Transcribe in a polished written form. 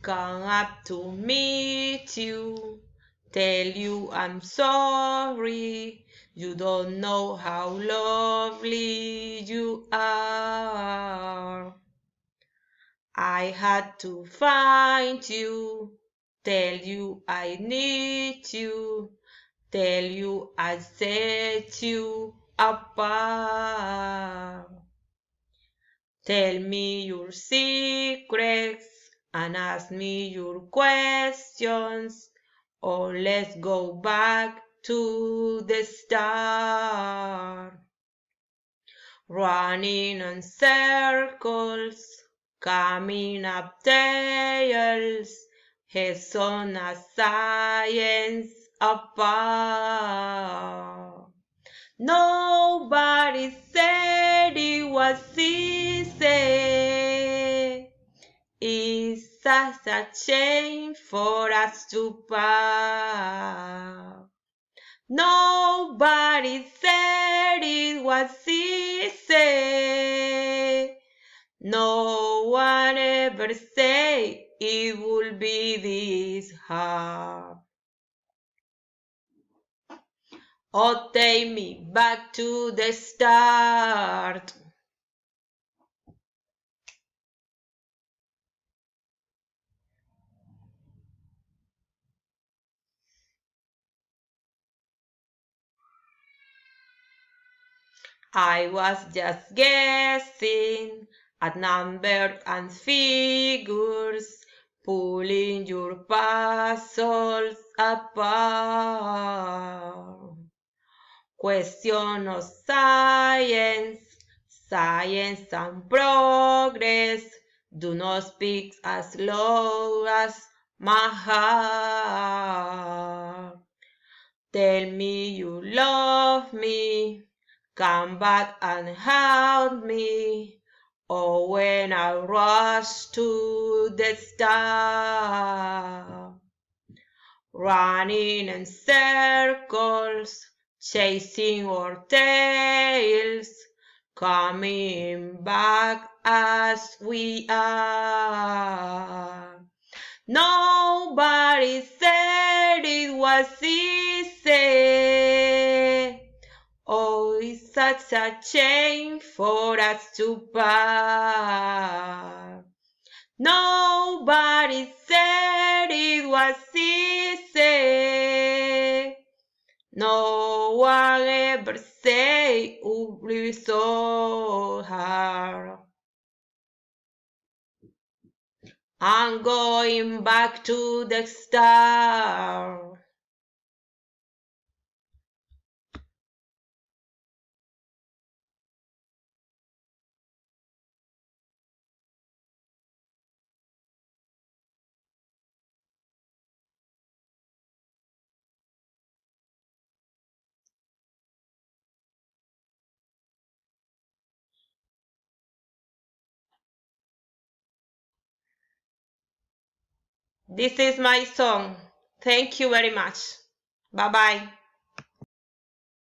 come up to meet you, tell you I'm sorry. You don't know how lovely you are. I had to find you, tell you I need you, tell you I set you apart. Tell me your secrets and ask me your questions, or let's go back to the start. Running in circles, coming up tails, heads on a science apart. Nobody said it was easy. It's such a shame for us to part. Nobody said it was easy. No one ever said it would be this hard. Oh, take me back to the start. I was just guessing at numbers and figures, pulling your puzzles apart. Question of science, science and progress do not speak as low as my heart. Tell me you love me, come back and help me. Oh, when I rush to the start, running in circles, chasing our tails, coming back as we are. Nobody said it was easy. Oh, it's such a shame for us to part. Nobody said it was easy. No one ever said it would be so hard. I'm going back to the start. This is my song. Thank you very much. Bye bye.